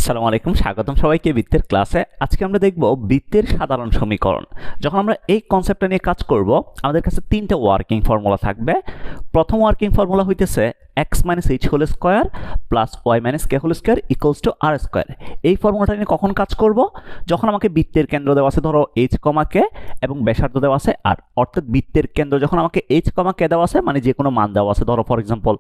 আসসালামু আলাইকুম, স্বাগতম সবাইকে বৃত্তের ক্লাসে। আজকে আমরা দেখব বৃত্তের সাধারণ সমীকরণ। যখন আমরা এই কনসেপ্টটা নিয়ে কাজ করব, আমাদের কাছে তিনটা ওয়ার্কিং ফর্মুলা থাকবে। প্রথম ওয়ার্কিং ফর্মুলা হইতেছে x minus H whole square plus Y minus K whole square equals to R square. এই ফর্মুলাটা নিয়ে কখন কাজ করব? যখন আমাকে বৃত্তের কেন্দ্র দেওয়া আছে ধরো এইচ কমা কে এবং ব্যাসার্ধ দেওয়া আছে আর, অর্থাৎ বৃত্তের কেন্দ্র যখন আমাকে এইচ কমা কে দেওয়া আছে মানে যে কোনো মান দেওয়া আছে, ধরো ফর এক্সাম্পল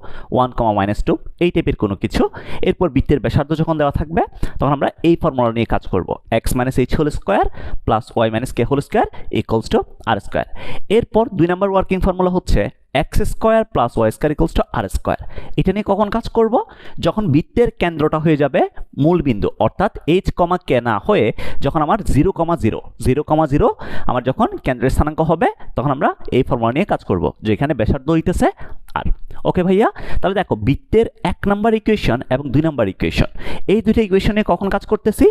1, -2 এই টাইপের কোনো কিছু। এরপর বৃত্তের ব্যাসার্ধ যখন দেওয়া থাকবে তখন আমরা এই ফর্মুলা নিয়ে কাজ করব, x minus H whole square plus Y minus K whole square equals to R square. এরপর 2 নম্বর ওয়ার্কিং ফর্মুলা হচ্ছে x square plus Y square equals to R square. এটা নিয়ে কখন কাজ করব? যখন বৃত্তের কেন্দ্রটা হয়ে যাবে মূল বিন্দু, অর্থাৎ এইচ কমা কে না হয়ে যখন আমার 0,0 আমার যখন কেন্দ্রের স্থানাঙ্ক হবে তখন আমরা এই ফর্মুলা নিয়ে কাজ করব, যেখানে ব্যাসার্ধ হইতেছে আর। ওকে ভাইয়া, তাহলে দেখো বৃত্তের 1 নম্বর ইকুয়েশন এবং 2 নম্বর ইকুয়েশন, এই দুইটা ইকুয়েশনে কখন কাজ করতেছি?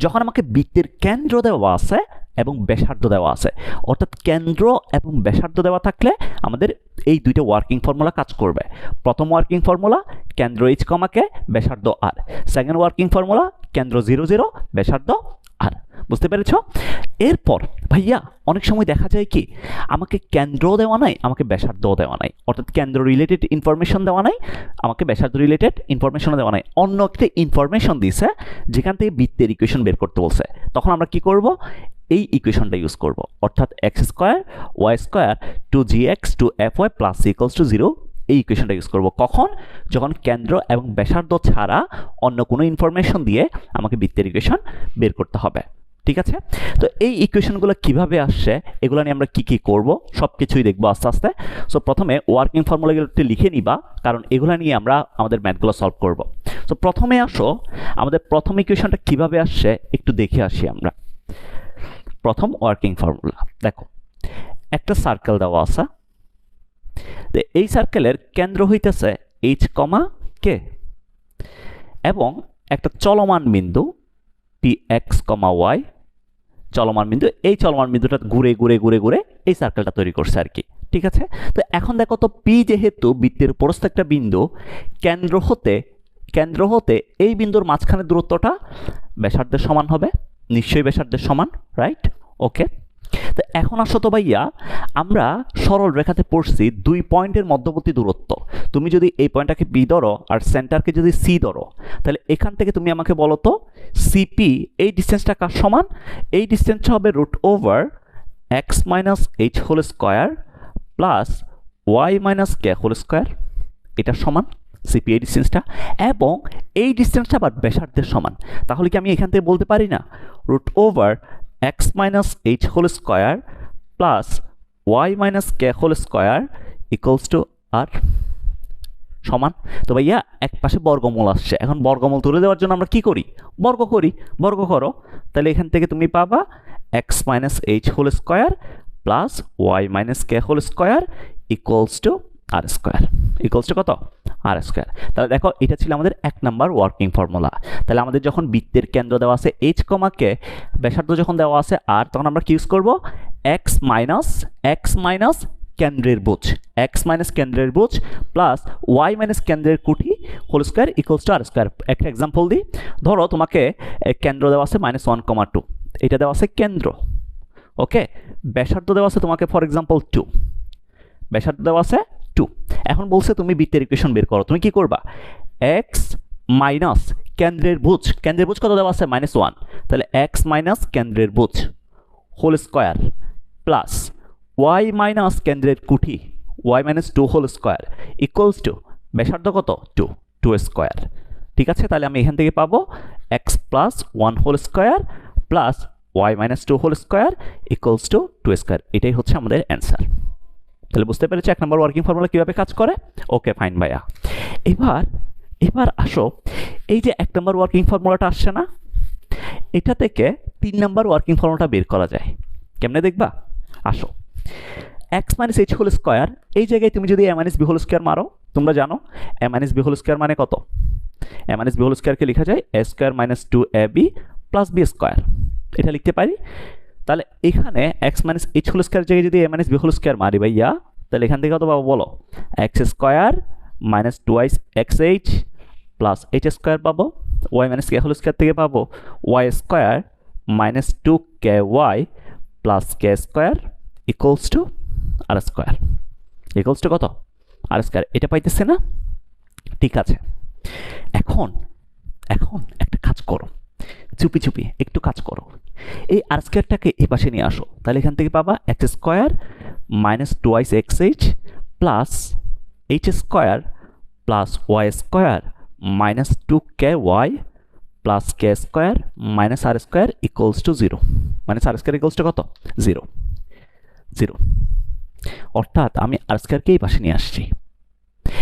যখন আমাকে বৃত্তের কেন্দ্র দেওয়া আছে এবং ব্যাসার্ধ দেওয়া আছে, অর্থাৎ কেন্দ্র এবং ব্যাসার্ধ দেওয়া থাকলে আমাদের এই দুইটা ওয়ার্কিং ফর্মুলা কাজ করবে। প্রথম ওয়ার্কিং ফর্মুলা কেন্দ্র এইচ কমাকে ব্যাসার্ধ আর, সেকেন্ড ওয়ার্কিং ফর্মুলা কেন্দ্র 0, ব্যাসার্ধ আর। বুঝতে পেরেছ? এরপর ভাইয়া অনেক সময় দেখা যায় কি আমাকে কেন্দ্রও দেওয়া নাই, আমাকে ব্যাসার্ধও দেওয়া নাই, অর্থাৎ কেন্দ্র রিলেটেড ইনফরমেশন দেওয়া নাই, আমাকে ব্যাসার্ধ রিলেটেড ইনফরমেশনও দেওয়া নাই, অন্য একটা ইনফরমেশন দিছে যেখান থেকে বৃত্তের ইকুয়েশন বের করতে বলছে। তখন আমরা কি করব? এই ইকুয়েশনটা ইউজ করব, অর্থাৎ X square Y square 2gx 2fy plus equals to 0, এই ইকুয়েশনটা ইউজ করব। কখন? যখন কেন্দ্র এবং ব্যাসার্ধ ছাড়া অন্য কোনো ইনফরমেশন দিয়ে আমাকে বৃত্তের ইকুয়েশন বের করতে হবে। ঠিক আছে? তো এই ইকুয়েশনগুলো কিভাবে আসছে, এগুলো নিয়ে আমরা কি করব সব কিছুই দেখবো আস্তে আস্তে। সো প্রথমে ওয়ার্কিং ফর্মুলাগুলো একটু লিখে নিবা, কারণ এগুলো নিয়ে আমরা আমাদের ম্যাথগুলো সলভ করব। সো প্রথমে আসো আমাদের প্রথম ইকুয়েশনটা কিভাবে আসছে একটু দেখে আসি আমরা। প্রথম ওয়ার্কিং ফর্মুলা দেখো, একটা সার্কেল দেওয়া আছে, এই সার্কেলের কেন্দ্র হইতেছে এইচ কমা কে এবং একটা চলমান বিন্দু পি এক্স কমা ওয়াই, চলমান বিন্দু। এই চলমান বিন্দুটা ঘুরে ঘুরে ঘুরে ঘুরে এই সার্কেলটা তৈরি করছে আর কি। ঠিক আছে? তো এখন দেখো তো পি যেহেতু বৃত্তের প্রস্থ একটা বিন্দু, কেন্দ্র হতে এই বিন্দুর মাঝখানে দূরত্বটা ব্যাসার্ধের সমান হবে, নিশ্চয়ই ব্যাসার্ধের সমান, রাইট? ওকে, তো এখন আসো তো ভাইয়া আমরা সরল রেখাতে পড়ছি 2 পয়েন্টের মধ্যবর্তী দূরত্ব। তুমি যদি এই পয়েন্টটাকে বি ধরো আর সেন্টারকে যদি সি ধরো, তাহলে এখান থেকে তুমি আমাকে বলো তো সিপি এই ডিস্টেন্সটা কার সমান? এই ডিস্টেন্সটা হবে root over x minus H whole square plus Y minus কে হোল স্কোয়ার, এটা সমান সিপি এই ডিস্টেন্সটা, এবং এই ডিস্টেন্সটা আবার ব্যাসার্ধের সমান। তাহলে কি আমি এখান থেকে বলতে পারি না root over x minus H whole square plus Y minus K whole square equals to R সমান? তো ভাইয়া এক পাশে বর্গমূল আসছে, এখন বর্গমূল তুলে দেওয়ার জন্য আমরা কি করি? বর্গ করি। বর্গ করো, তাহলে এখান থেকে তুমি পাবা x minus H whole square plus Y minus K whole square equals to R square, equals to কত? আর স্কোয়ার। তাহলে দেখো এটা ছিল আমাদের 1 নাম্বার ওয়ার্কিং ফর্মুলা। তাহলে আমাদের যখন বৃত্তের কেন্দ্র দেওয়া আছে এইচ কমাকে, ব্যাসার্ধ যখন দেওয়া আছে আর, তখন আমরা কি ইউজ করব? এক্স মাইনাস কেন্দ্রের বুজ, এক্স মাইনাস কেন্দ্রের বুজ প্লাস ওয়াই মাইনাস কেন্দ্রের কুঠি whole square equals to R square. একটা এক্সাম্পল দিই, ধরো তোমাকে কেন্দ্র দেওয়া আছে -1,2, এটা দেওয়া আছে কেন্দ্র। ওকে, ব্যাসার্ধ দেওয়া আছে তোমাকে ফর এক্সাম্পল 2, ব্যাসার্ধ দেওয়া আছে 2। এখন বলছে তুমি বৃত্তের ইকুয়েশন বের করো, তুমি কি করবা? এক্স মাইনাস কেন্দ্রের বুজ কত দেওয়া আছে? -1, তাহলে এক্স মাইনাস কেন্দ্রের বুজ whole square plus Y minus কেন্দ্রের কুঠি Y minus 2 whole square equals to ব্যাসার্ধ কত? 2 স্কোয়ার। ঠিক আছে? তাহলে আমি এখান থেকে পাবো X plus 1 whole square plus Y minus 2 whole square equals to 2 square. এটাই হচ্ছে আমাদের অ্যান্সার। তাহলে বুঝতে পেরেছি 1 নম্বর ওয়ার্কিং ফর্মুলা কিভাবে কাজ করে। ওকে ফাইন ভাইয়া, এবার আসো এই যে 1 নম্বর ওয়ার্কিং ফর্মুলাটা আসছে না, এটা থেকে 3 নম্বর ওয়ার্কিং ফর্মুলাটা বের করা যায় কেমনে দেখবা? আসো, X minus H whole square, এই জায়গায় তুমি যদি A minus B whole square মারো, তোমরা জানো A minus B whole square মানে কত? এ মাইনাস বি হোল স্কোয়ারকে লেখা যায় A square minus 2ab plus B square, এটা লিখতে পারি। তাহলে এখানে X minus H whole square জায়গায় যদি A minus B whole square মারি ভাইয়া, তাহলে এখান থেকে কত পাবো বলো? X square minus 2x H plus H square পাবো ওয়াই মাইনাস কে হোল স্কোয়ার থেকে পাবো Y square minus 2ky plus K square equals to R square equals to কত আর স্কোয়ার। এটা পাইতেছে না? ঠিক আছে, এখন এখন একটা কাজ করো, চুপি চুপি একটু কাজ করো, এই আর স্কোয়ারটাকে এই পাশে নিয়ে আসো। তাহলে এখান থেকে পাবা X square minus 2x H plus H square plus Y square minus 2ky plus K square minus R square equals to 0। Minus R square equals to কত? 0 0। অর্থাৎ আমি আর স্কোয়ারকে এই পাশে নিয়ে আসছি।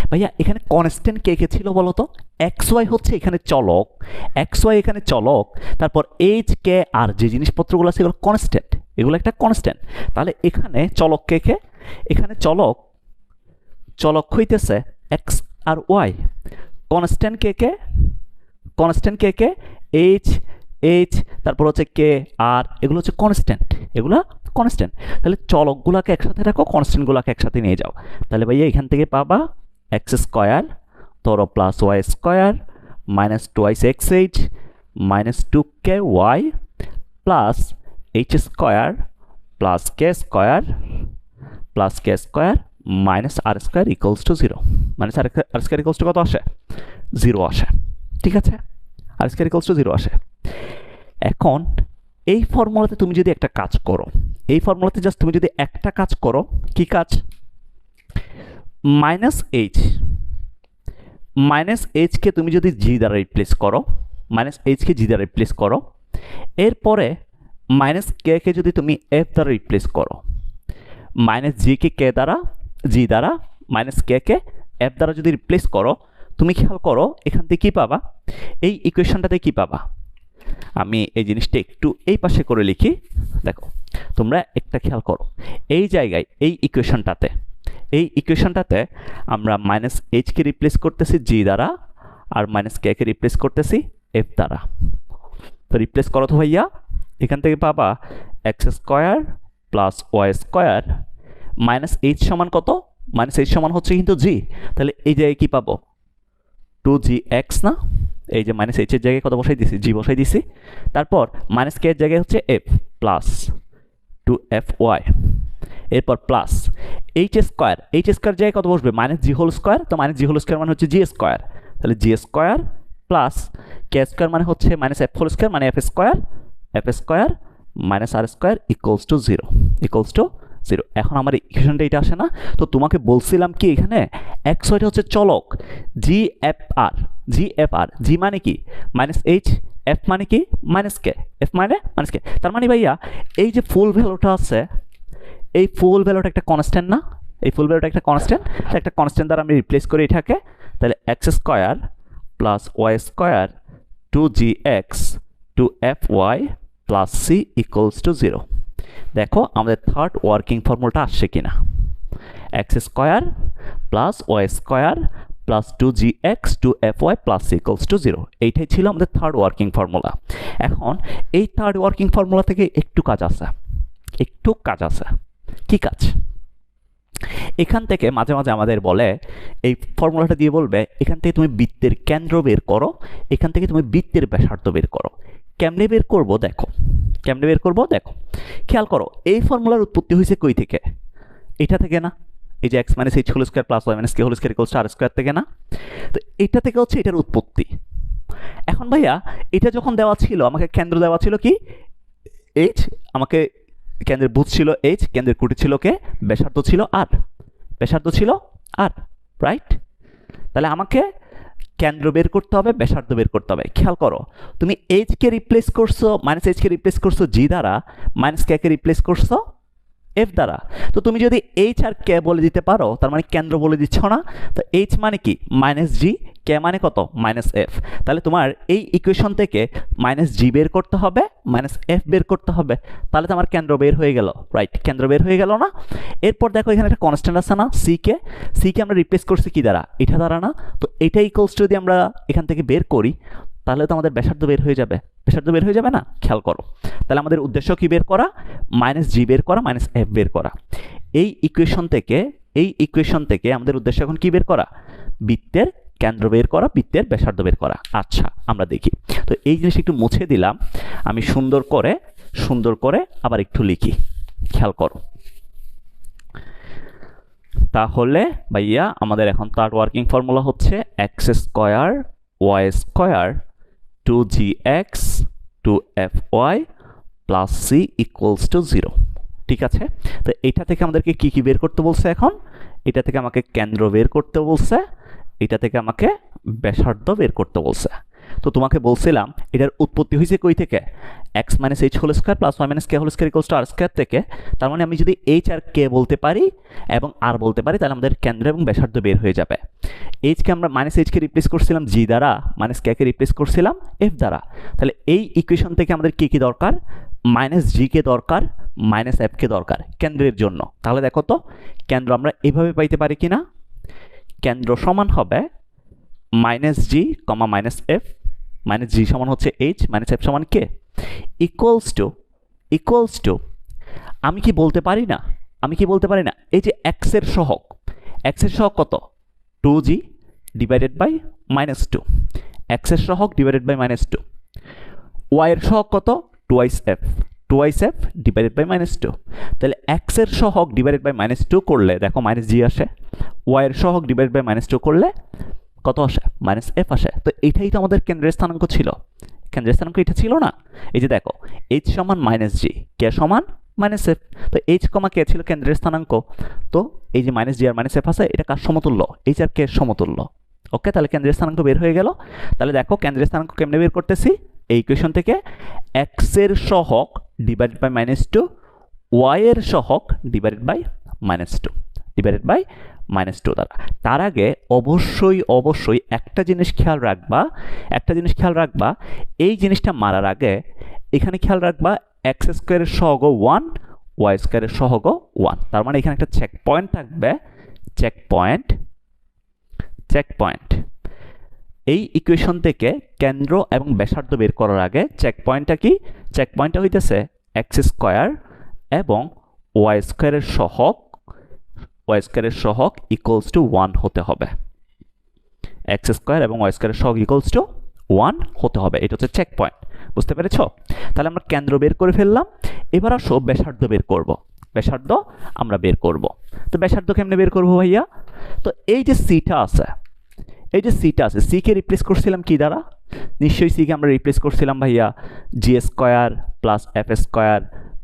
ভাইয়া এখানে কনস্ট্যান্ট কে কে ছিল বলো তো? এক্স ওয়াই হচ্ছে এখানে চলক, এক্স ওয়াই এখানে চলক, তারপর এইচ কে আর যে জিনিসপত্রগুলো আছে এগুলো কনস্ট্যান্ট, এগুলো একটা কনস্ট্যান্ট। তাহলে এখানে চলক কে কে? এখানে চলক চলক হইতেছে এক্স আর ওয়াই। কনস্ট্যান্ট কে কে? কনস্ট্যান্ট কে কে? এইচ এইচ তারপর হচ্ছে কে আর, এগুলো হচ্ছে কনস্ট্যান্ট, এগুলো কনস্ট্যান্ট। তাহলে চলকগুলোকে একসাথে রাখো, কনস্ট্যান্টগুলোকে একসাথে নিয়ে যাও। তাহলে ভাইয়া এখান থেকে পাবা এক্স স্কোয়ার তোর plus Y square minus 2x H minus 2ky plus H square plus K square minus R square equals to 0। Minus R square equals to কত আসে? 0 আসে। ঠিক আছে, আর স্কোয়ার ইকুয়ালস টু 0 আসে। এখন এই ফর্মুলাতে তুমি যদি একটা কাজ করো, এই ফর্মুলাতে জাস্ট তুমি যদি একটা কাজ করো, কি কাজ? মাইনাস এইচকে তুমি যদি জি দ্বারা রিপ্লেস করো, মাইনাস এইচকে জি দ্বারা রিপ্লেস করো, এরপরে মাইনাস কে কে যদি তুমি এফ দ্বারা রিপ্লেস করো, মাইনাস জি কে কে দ্বারা জি দ্বারা মাইনাস কে কে এফ দ্বারা যদি রিপ্লেস করো, তুমি খেয়াল করো এখান থেকে কী পাবা? এই ইকুয়েশনটাতে কী পাবা? আমি এই জিনিসটা একটু এই পাশে করে লিখি, দেখো তোমরা একটা খেয়াল করো, এই জায়গায় এই ইকুয়েশনটাতে আমরা মাইনাস এইচকে রিপ্লেস করতেছি জি দ্বারা আর মাইনাস কে কে রিপ্লেস করতেছি এফ দ্বারা। তো রিপ্লেস করো তো ভাইয়া, এখান থেকে পাবা X square plus Y square minus H সমান কত? মাইনাস এইচ সমান হচ্ছে কিন্তু জি। তাহলে এই জায়গায় কী পাবো? 2gx না? এই যে মাইনাস এইচের জায়গায় কত বসাই দিছি? জি বসাই দিছি। তারপর মাইনাস কে এর জায়গায় হচ্ছে এফ প্লাস 2fy, এরপর প্লাস এইচ স্কোয়ার জায়গায় কত বসবে? Minus g whole square. তো মাইনাস জি হোল স্কোয়ার মানে হচ্ছে জি স্কোয়ার, তাহলে জি স্কোয়ার প্লাস কে স্কোয়ার মানে হচ্ছে মাইনাস এফ হোল স্কোয়ার মানে f square minus R square equals to 0 এখন আমার ইকুয়েশনটা এটা আসে না? তো তোমাকে বলছিলাম কি এখানে এক্স ওয়াইটা হচ্ছে চলক, জি এফ আর, জি মানে কি? মাইনাস এইচ, এফ মানে কি? মাইনাস কে, এফ মানে মাইনাস কে। তার মানে ভাইয়া এই যে ফুল ভ্যালুটা আছে, এই ফুল ভ্যালুটা একটা কনস্ট্যান্ট না? এই ফুল ভ্যালুটা একটা কনস্ট্যান্ট, একটা কনস্ট্যান্ট দ্বারা আমি রিপ্লেস করি এটাকে। তাহলে x square plus Y square 2gx 2fy plus c equals to 0। দেখো আমাদের থার্ড ওয়ার্কিং ফর্মুলাটা আসছে কিনা? X square plus Y square plus 2gx 2fy plus c equals to 0, এইটাই ছিল আমাদের থার্ড ওয়ার্কিং ফর্মুলা। এখন এই থার্ড ওয়ার্কিং ফর্মুলা থেকে একটু কাজ আছে। কি কাজ? এখান থেকে মাঝে মাঝে আমাদের বলে, এই ফর্মুলাটা দিয়ে বলবে এখান থেকে তুমি বৃত্তের কেন্দ্র বের করো, এখান থেকে তুমি বৃত্তের ব্যাসার্ধ বের করো। কেমনে বের করবো দেখো, খেয়াল করো এই ফর্মুলার উৎপত্তি হয়েছে কই থেকে? এটা থেকে না? এই যে x minus H whole square plus Y minus K whole square equals to R square থেকে না? তো এটা থেকে হচ্ছে এটার উৎপত্তি। এখন ভাইয়া এটা যখন দেওয়া ছিল, আমাকে কেন্দ্র দেওয়া ছিল কি? এইচ, আমাকে কেন্দ্রের বুধ ছিল এইচ, কেন্দ্রের কুটি ছিল কে? ব্যাসার্ধ ছিল আর, রাইট? তাহলে আমাকে কেন্দ্র বের করতে হবে, ব্যাসার্ধ বের করতে হবে। খেয়াল করো তুমি এইচকে রিপ্লেস করছো, মাইনাস এইচকে রিপ্লেস করছো জি দ্বারা, মাইনাস কে কে রিপ্লেস করছো এফ দ্বারা। তো তুমি যদি এইচ আর কে বলে দিতে পারো, তার মানে কেন্দ্র বলে দিচ্ছ না? তো এইচ মানে কি? মাইনাস জি, কে মানে কত? Minus F. তাহলে তোমার এই ইকুয়েশন থেকে মাইনাস জি বের করতে হবে, মাইনাস এফ বের করতে হবে, তাহলে তো আমার কেন্দ্র বের হয়ে গেল, রাইট? কেন্দ্র বের হয়ে গেল না? এরপর দেখো এখানে একটা কনস্ট্যান্ট আছে না? সিকে আমরা রিপ্লেস করছি কি দ্বারা? এটা দ্বারা না? তো এটা ইকুয়ালস যদি আমরা এখান থেকে বের করি, তাহলে তো আমাদের ব্যাসার্ধ বের হয়ে যাবে, না? খেয়াল করো, তাহলে আমাদের উদ্দেশ্য কি বের করা? মাইনাস জি বের করা, মাইনাস এফ বের করা। এই ইকুয়েশন থেকে আমাদের উদ্দেশ্য এখন কি বের করা? বৃত্তের কেন্দ্র বের করা, বৃত্তের ব্যাসার্ধ বের করা। আচ্ছা আমরা দেখি। তো এই জিনিস একটু মুছে দিলাম, আমি সুন্দর করে আবার একটু লিখি, খেয়াল করো। তাহলে ভাইয়া আমাদের এখন তার ওয়ার্কিং ফর্মুলা হচ্ছে x square Y square 2gx 2fy plus c equals to 0। ঠিক আছে, তো এটা থেকে আমাদেরকে কি কি বের করতে বলছে এখন? এটা থেকে আমাকে কেন্দ্র বের করতে বলছে, এটা থেকে আমাকে ব্যাসার্ধ বের করতে বলছে। তো তোমাকে বলছিলাম এটার উৎপত্তি হয়েছে কই থেকে? x minus H whole square plus Y minus K whole square equals to R square থেকে। তার মানে আমি যদি এইচ আর কে বলতে পারি এবং আর বলতে পারি, তাহলে আমাদের কেন্দ্র এবং ব্যাসার্ধ বের হয়ে যাবে। এইচকে আমরা মাইনাস এইচকে রিপ্লেস করছিলাম জি দ্বারা, মাইনাস কে রিপ্লেস করছিলাম এফ দ্বারা। তাহলে এই ইকুয়েশন থেকে আমাদের কি কি দরকার? মাইনাস জি কে দরকার, মাইনাস এফ কে দরকার কেন্দ্রের জন্য। তাহলে দেখো তো কেন্দ্র আমরা এভাবে পাইতে পারি কিনা? কেন্দ্র সমান হবে মাইনাস জি কমা মাইনাস এফ, মাইনাস জি সমান হচ্ছে এইচ, মাইনাস এফ সমান কে, ইকুয়ালস টু আমি কি বলতে পারি না? এই যে এক্স এর সহগ কত? 2g divided by minus 2, x এর সহগ ডিভাইডেড বাই মাইনাস 2। ওয়াই এর সহগ কত? 2f divided by minus 2। তাহলে এক্স এর সহগ ডিভাইডেড বাই মাইনাস 2 করলে দেখো মাইনাস জি আসে, ওয়াই এর সহগ ডিভাইডেড বাই মাইনাস 2 করলে কত আসে? মাইনাস এফ আসে। তো এটাই তো আমাদের কেন্দ্রের স্থানাঙ্ক ছিল। কেন্দ্রের স্থানাঙ্ক এটা ছিল না? এই যে দেখো এইচ সমান মাইনাস জি, কে সমান মাইনাস এফ। তো এইচ কমা কে ছিল কেন্দ্রের স্থানাঙ্ক, তো এই যে মাইনাস জি আর মাইনাস এফ আছে, এটা কার সমতুল্য? এইচ আর কে সমতুল্য। ওকে, তাহলে কেন্দ্রের স্থানাঙ্ক বের হয়ে গেল। তাহলে দেখো কেন্দ্রের স্থানাঙ্ক কেমনে বের করতেছি? এই ইকুয়েশন থেকে এক্স এর সহগ ডিভাইডেড বাই মাইনাস 2, ওয়াই এর সহগ ডিভাইডেড বাই মাইনাস 2 দ্বারা। তার আগে অবশ্যই একটা জিনিস খেয়াল রাখবা, এই জিনিসটা মারার আগে এখানে খেয়াল রাখবা এক্স স্কোয়ারের সহগ 1, ওয়াই স্কোয়ারের সহগ 1। তার মানে এখানে একটা চেক পয়েন্ট থাকবে, চেক পয়েন্ট। এই ইকুয়েশন থেকে কেন্দ্র এবং ব্যাসার্ধ বের করার আগে চেক পয়েন্টটা কি? চেক পয়েন্টটা হইতেছে এক্স স্কোয়ার এবং ওয়াই স্কোয়ারের সহগ ইকুয়ালস টু 1 হতে হবে। এক্স স্কোয়ার এবং ওয়াই স্কোয়ারের সহগ ইকুয়ালস টু 1 হতে হবে, এটা হচ্ছে চেক পয়েন্ট। বুঝতে পেরেছ? তাহলে আমরা কেন্দ্র বের করে ফেললাম, এবার আসো ব্যাসার্ধ বের করব। তো ব্যাসার্ধ কেমনে বের করবো ভাইয়া? তো এই যে সিটা আছে, সি কে রিপ্লেস করছিলাম কি দ্বারা? নিশ্চয়ই সি কে আমরা রিপ্লেস করছিলাম ভাইয়া g square plus f square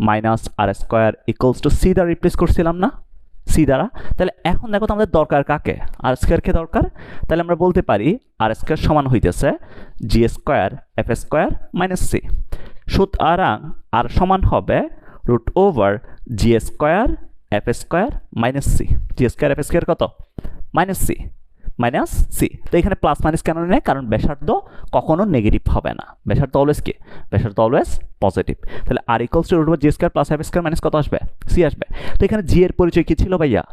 minus R square equals to c দ্বারা রিপ্লেস করছিলাম না? সি দ্বারা। তাহলে এখন দেখো তো আমাদের দরকার কাকে? আর স্কোয়ারকে দরকার। তাহলে আমরা বলতে পারি আর স্কোয়ার সমান হইতেছে g square f square minus c. সুতরাং আর সমান হবে root over g square f square minus c. G square f square কত? Minus c. তো এখানে প্লাস মাইনাস কেন নেই? কারণ ব্যাসার্ধ কখনো নেগেটিভ হবে না, ব্যাসার্ধ অলওয়েজ কি? ব্যাসার্ধ অলওয়েজ পজিটিভ। তাহলে r equals to root over g square plus f square minus কত আসবে? সি আসবে। তো এখানে জি এর পরিচয় কি ছিল ভাইয়া?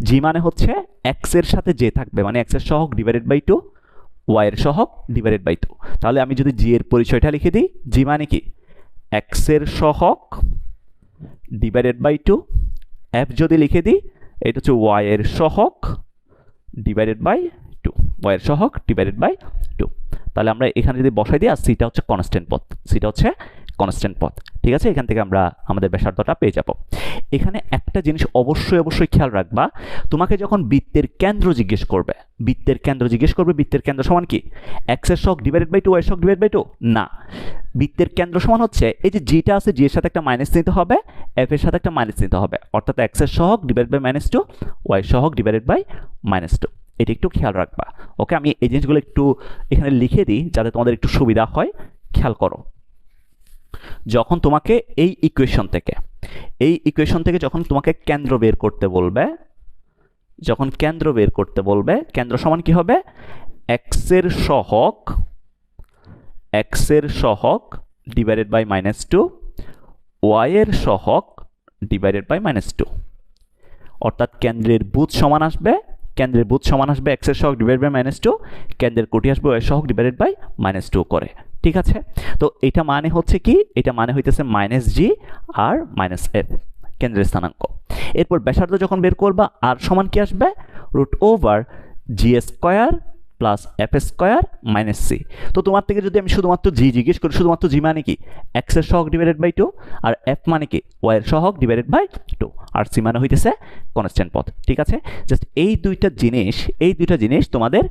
জি মানে হচ্ছে এক্স এর সাথে জে থাকবে, মানে এক্স এর সহগ ডিভাইডেড বাই 2, ওয়াই এর সহগ ডিভাইডেড বাই 2। তাহলে আমি যদি জি এর পরিচয়টা লিখে দিই, জি মানে কি? এক্স এর সহগ ডিভাইডেড বাই 2, এফ যদি লিখে দিই এটা হচ্ছে ওয়াই এর সহগ ডিভাইডেড বাই 2, ওয়াই এর সহগ ডিভাইডেড বাই 2। তাহলে আমরা এখানে যদি বসাই দিই, আর সিটা হচ্ছে কনস্ট্যান্ট পথ। ঠিক আছে, এখান থেকে আমরা আমাদের ব্যাসার্ধটা পেয়ে যাব। এখানে একটা জিনিস অবশ্যই খেয়াল রাখবা, তোমাকে যখন বৃত্তের কেন্দ্র জিজ্ঞেস করবে, বৃত্তের কেন্দ্র সমান কি? এক্স এর সহগ ডিভাইডেড বাই 2, ওয়াই এর সহগ ডিভাইডেড বাই 2 না। বৃত্তের কেন্দ্র সমান হচ্ছে এই যে জিটা আছে, জি এর সাথে একটা মাইনাস নিতে হবে, এফ এর সাথে একটা মাইনাস নিতে হবে, অর্থাৎ এক্স এর সহগ ডিভাইডেড বাই মাইনাস 2, ওয়াই এর সহগ ডিভাইডেড বাই মাইনাস 2। এটা একটু খেয়াল রাখবা। ওকে, আমি এই জিনিসগুলো একটু এখানে লিখে দিই যাতে তোমাদের একটু সুবিধা হয়। খেয়াল করো, যখন তোমাকে এই ইকুয়েশন থেকে যখন তোমাকে কেন্দ্র বের করতে বলবে, কেন্দ্র সমান কি হবে? এক্স এর সহগ ডিভাইডেড বাই মাইনাস 2, ওয়াই এর সহগ ডিভাইডেড বাই মাইনাস 2। অর্থাৎ কেন্দ্রের বুধ সমান আসবে এক্স এর সহগ ডিভাইডেড বাই মাইনাস 2, কেন্দ্রের কোটি আসবে ওয়াই এর সহগ ডিভাইডেড বাই মাইনাস 2 করে। ঠিক আছে, তো এটা মানে হচ্ছে কি? এটা মানে হইতেছে মাইনাস জি আর মাইনাস এফ কেন্দ্রের স্থানাঙ্ক। এরপর ব্যাসার্ধ যখন বের করবা, আর সমান কি আসবে? Root over g square plus f square minus c. তো তোমার থেকে যদি আমি শুধুমাত্র জি জিজ্ঞেস করি, শুধুমাত্র জি মানে কি এক্স এর সহগ ডিভাইডেড বাই 2, আর এফ মানে কি ওয়াই এর সহগ ডিভাইডেড বাই 2, আর সি মানে হইতেছে কনস্ট্যান্ট পদ। ঠিক আছে, জাস্ট এই দুইটা জিনিস তোমাদের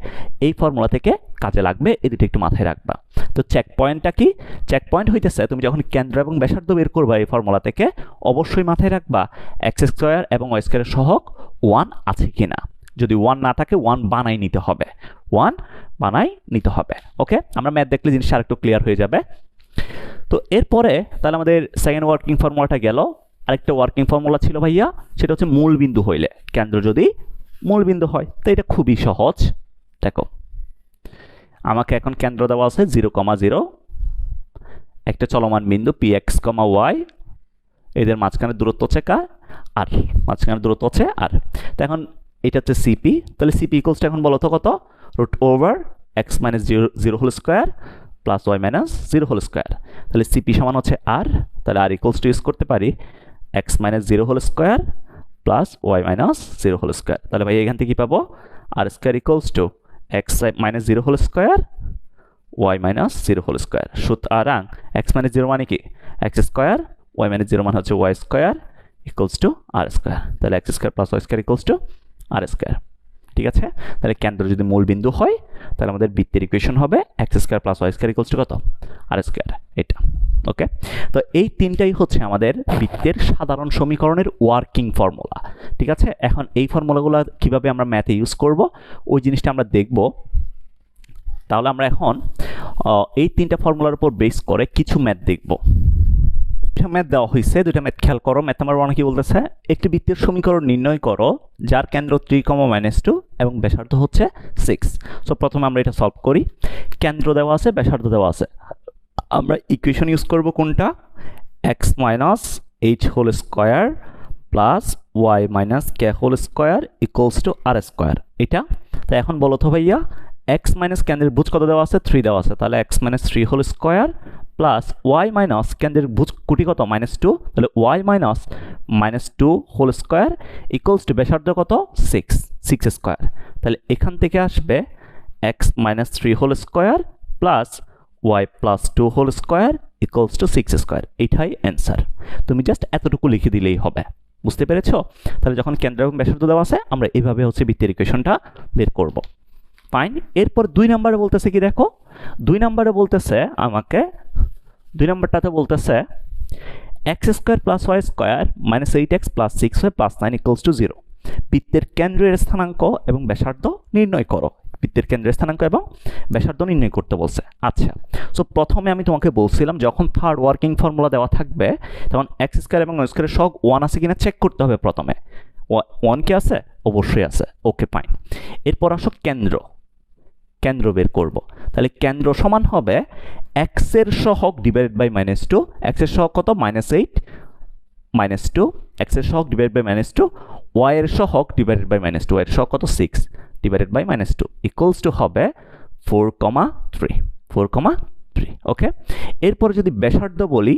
এই ফর্মুলা থেকে কাজে লাগবে, এই দুটো একটু মাথায় রাখবা। তো চেক পয়েন্টটা কি? চেক পয়েন্ট হইতেছে তুমি যখন কেন্দ্র এবং ব্যাসার্ধ বের করবা এই ফর্মুলা থেকে, অবশ্যই মাথায় রাখবা এক্স স্কোয়ার এবং ওয়াই স্কোয়ারের সহগ 1 আছে কিনা। যদি 1 না থাকে 1 বানাই নিতে হবে, 1 বানাই নিতে হবে। ওকে, আমরা ম্যাথ দেখলে জিনিসটা আরেকটু ক্লিয়ার হয়ে যাবে। তো এরপরে তাহলে আমাদের সেকেন্ড ওয়ার্কিং ফর্মুলাটা গেল। আরেকটা ওয়ার্কিং ফর্মুলা ছিল ভাইয়া, সেটা হচ্ছে মূল বিন্দু হইলে, কেন্দ্র যদি মূল বিন্দু হয়। তো এটা খুবই সহজ। দেখো আমাকে এখন কেন্দ্র দেওয়া আছে 0,0, একটা চলমান বিন্দু পি এক্স, ওয়াই, এদের মাঝখানে দূরত্ব হচ্ছে কার আর, মাঝখানে দূরত্ব হচ্ছে আর। তো এখন এটা হচ্ছে সিপি, তাহলে সিপি ইকুয়ালসটা এখন বলো তো কত, root over x minus zero whole square plus Y minus zero whole square. তাহলে সিপি সমান হচ্ছে আর, তাহলে আর ইকুয়ালস টু ইউজ করতে পারি x minus zero whole square plus Y minus zero whole square. তাহলে ভাই এখান থেকে কি পাবো, r square equals to x minus zero whole square y minus zero whole square. সুতরাং এক্স মাইনাস জিরো মানে কি x square, y minus zero মানে হচ্ছে y square equals to R square. তাহলে x square plus Y square equals to R square. ঠিক আছে, তাহলে কেন্দ্র যদি মূল বিন্দু হয় তাহলে আমাদের বৃত্তের ইকুয়েশন হবে x square plus Y square equals to কত, আর স্কোয়ার, এটা। ওকে, তো এই তিনটাই হচ্ছে আমাদের বৃত্তের সাধারণ সমীকরণের ওয়ার্কিং ফর্মুলা। ঠিক আছে, এখন এই ফর্মুলাগুলো কিভাবে আমরা ম্যাথে ইউজ করব ওই জিনিসটা আমরা দেখব। তাহলে আমরা এখন এই তিনটা ফর্মুলার উপর বেস করে কিছু ম্যাথ দেখব। দুটা ম্যাথ দেওয়া হয়েছে, দুটা ম্যাথ খেয়াল করো। ম্যাথ নাম্বার 1 কি বলতেছে, একটি বৃত্তের সমীকরণ নির্ণয় করো যার কেন্দ্র 3,-2 এবং ব্যাসার্ধ হচ্ছে 6। সো প্রথমে আমরা এটা সলভ করি। কেন্দ্র দেওয়া আছে, ব্যাসার্ধ দেওয়া আছে, আমরা ইকুয়েশন ইউজ করব কোনটা, x minus H whole square plus Y minus K whole square equals to R square, এটা। তাই এখন বলো তো ভাইয়া, এক্স মাইনাস কেন্দ্রের ভুজ কত দেওয়া আছে, 3 দেওয়া আছে, তাহলে x minus 3 whole square plus Y minus কেন্দ্রের ভুজ কুটি কত, -2, তাহলে y minus -2 whole square equals to ব্যাসার্ধ কত, 6 স্কোয়ার। তাহলে এখান থেকে আসবে x minus 3 whole square plus y plus 2 whole square equals to 6 square. এইটাই অ্যান্সার। তুমি জাস্ট এতটুকু লিখে দিলেই হবে। বুঝতে পেরেছো? তাহলে যখন কেন্দ্র এবং ব্যাসার্ধ দেওয়া আছে আমরা এইভাবে হচ্ছে বৃত্তের ইকুয়েশনটা বের করব। ফাইন। এরপর 2 নম্বরে বলতেছে কি, দেখো 2 নম্বরে বলতেছে আমাকে, 2 নম্বরটাতে বলতেছে x square plus Y square minus 8x plus 6y plus 9 equals to 0। বৃত্তের কেন্দ্রের স্থানাঙ্ক এবং ব্যাসার্ধ নির্ণয় করো। বৃত্তের কেন্দ্রের স্থানাঙ্ক এবং ব্যাসার্ধ নির্ণয় করতে বলছে। আচ্ছা, সো প্রথমে আমি তোমাকে বলছিলাম যখন থার্ড ওয়ার্কিং ফর্মুলা দেওয়া থাকবে তখন এক্স স্কোয়ার এবং ওয়াই স্কোয়ারের সহগ 1 আছে কিনা চেক করতে হবে প্রথমে। 1 কি আছে? অবশ্যই আছে। Okay fine. এরপর আসো কেন্দ্র বের করব। তাহলে কেন্দ্র সমান হবে এক্স এর সহগ ডিভাইডেড বাই -2, এক্স এর সহগ কত, -8 -2, এক্স এর সহগ ডিভাইডেড বাই -2, ওয়াই এর সহগ ডিভাইডেড বাই -2, ওয়াই এর সহগ কত, 6 ডিভাইডেড বাই -2 ইকুয়ালস টু হবে 4,3। ওকে, এরপরে যদি ব্যাসার্ধ বলি,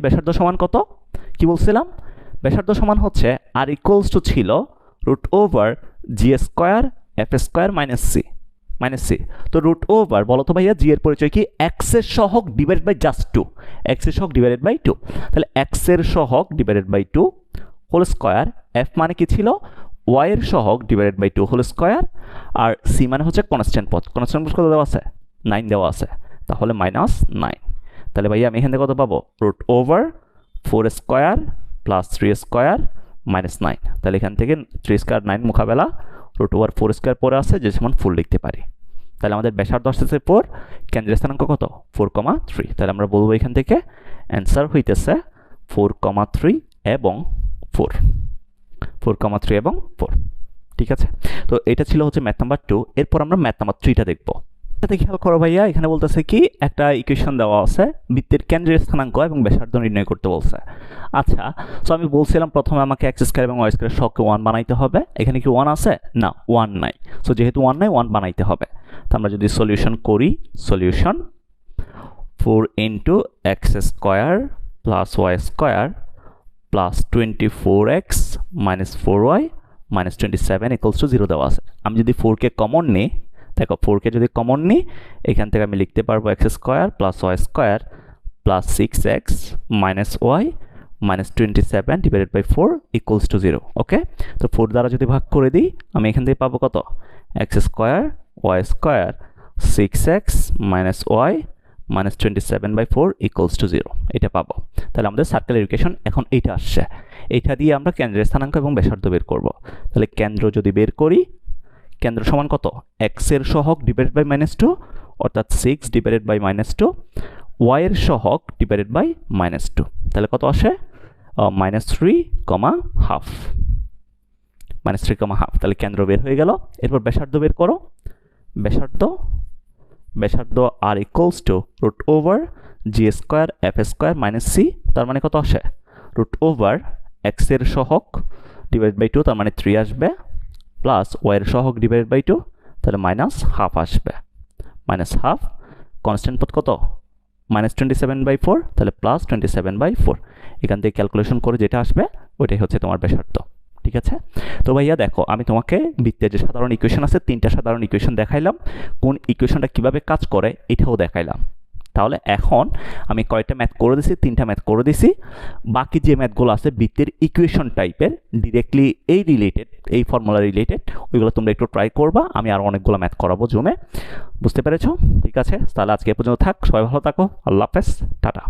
ব্যাসার্ধ সমান কত, কি বলছিলাম, ব্যাসার্ধ সমান হচ্ছে আর ইকুয়ালস টু ছিল root over g square f square minus c. তো রুট ওভার বলো তো ভাইয়া, জি এর পরিচয় কি, এক্স এর সহগ ডিভাইডেড বাই জাস্ট 2, এক্স এর সহগ ডিভাইডেড বাই 2। তাহলে এক্স এর সহগ divided by 2 whole square, f মানে কি ছিল, ওয়াই এর সহগ ডিভাইডেড বাই 2 হোল স্কোয়ার, আর সি মানে হচ্ছে কনস্ট্যান্ট পদ। কনস্ট্যান্ট পদ কত দেওয়া আছে, 9 দেওয়া আছে, তাহলে -9। তাহলে ভাইয়া আমি এখান থেকে কত পাবো, root over 4 square plus 3 square minus 9। তাহলে এখান থেকে 3 স্কোয়ার 9 মোকাবেলা রুট ওভার 4 স্কোয়ার পরে আছে, যে সমান 4 লিখতে পারি। তাহলে আমাদের ব্যাসার্ধ আসতেছে 4, কেন্দ্রের স্থানাঙ্ক কত, 4,3। তাহলে আমরা বলবো এখান থেকে অ্যান্সার হইতেছে 4,3 এবং 4। ঠিক আছে, তো এটা ছিল হচ্ছে ম্যাথ নাম্বার 2। এরপর আমরা ম্যাথ নাম্বার 3টা দেখবো। সাথে খেয়াল করো ভাইয়া, এখানে বলতেছে কি, একটা ইকুয়েশন দেওয়া আছে, বৃত্তের কেন্দ্রের স্থানাঙ্ক এবং ব্যাসার্ধ নির্ণয় করতে বলছে। আচ্ছা, সো আমি বলছিলাম প্রথমে আমাকে এক্স স্কোয়ার এবং ওয়াই স্কোয়ারের সহগকে 1 বানাইতে হবে। এখানে কি 1 আছে? না, 1 নাই। সো যেহেতু 1 নাই, 1 বানাইতে হবে। তো আমরা যদি সলিউশন করি, solution 4 into x square plus Y square plus 24x minus 4y minus 27 equals to 0 দেওয়া আছে। আমি যদি 4কে কমন নিই, দেখো 4কে যদি কমন নিই, এখান থেকে আমি লিখতে পারবো x square plus Y square plus 6x minus y minus 27 divided by 4 equals to 0। Okay, তো 4 দ্বারা যদি ভাগ করে দিই, আমি এখান থেকে পাবো কত, x square Y square 6x minus y minus 27 by 4 equals to 0, এটা পাবো। তাহলে আমাদের সার্কেলের ইকুয়েশন এখন এইটা আসছে। এইটা দিয়ে আমরা কেন্দ্রের স্থানাঙ্ক এবং ব্যাসার্ধ বের করব। তাহলে কেন্দ্র যদি বের করি, কেন্দ্র সমান কত, এক্স এর সহগ ডিভাইডেড বাই -2 অর্থাৎ 6 ডিভাইডেড বাই -2, ওয়াই এর সহগ ডিভাইডেড বাই -2, তাহলে কত আসে, -3,হাফ, -3,হাফ। তাহলে কেন্দ্র বের হয়ে গেল। এরপর ব্যাসার্ধ বের করো। ব্যাসার্ধ r equals to root over g square f square minus c, তার মানে কত আসে, রুট ওভার এক্স এর সহগ ডিভাইড বাই 2, তার মানে 3 আসবে, প্লাস ওয়াই এর সহগ ডিভাইড বাই 2, তাহলে -1/2 আসবে, -1/2। কনস্ট্যান্ট পদ কত, -27/4, তাহলে +27/4। এখান থেকে ক্যালকুলেশন করে যেটা আসবে ওইটাই হচ্ছে তোমার ব্যাসার্ধ। ঠিক আছে, তো ভাইয়া দেখো আমি তোমাকে বৃত্তের যে সাধারণ ইকুয়েশন আছে 3টা সাধারণ ইকুয়েশন দেখাইলাম, কোন ইকুয়েশনটা কিভাবে কাজ করে এটাও দেখাইলাম। তাহলে এখন আমি কয়টা ম্যাথ করে দিছি, 3টা ম্যাথ করে দিছি। বাকি যে ম্যাথগুলো আছে বৃত্তের ইকুয়েশন টাইপের ডিরেক্টলি এই রিলেটেড, এই ফর্মুলা রিলেটেড, ওইগুলো তোমরা একটু ট্রাই করবা। আমি আর অনেকগুলো ম্যাথ করাবো জুমে, বুঝতে পেরেছো? ঠিক আছে, তাহলে আজকে এ পর্যন্ত থাক, সবাই ভালো থাকো, আল্লাহ হাফেজ, টাটা।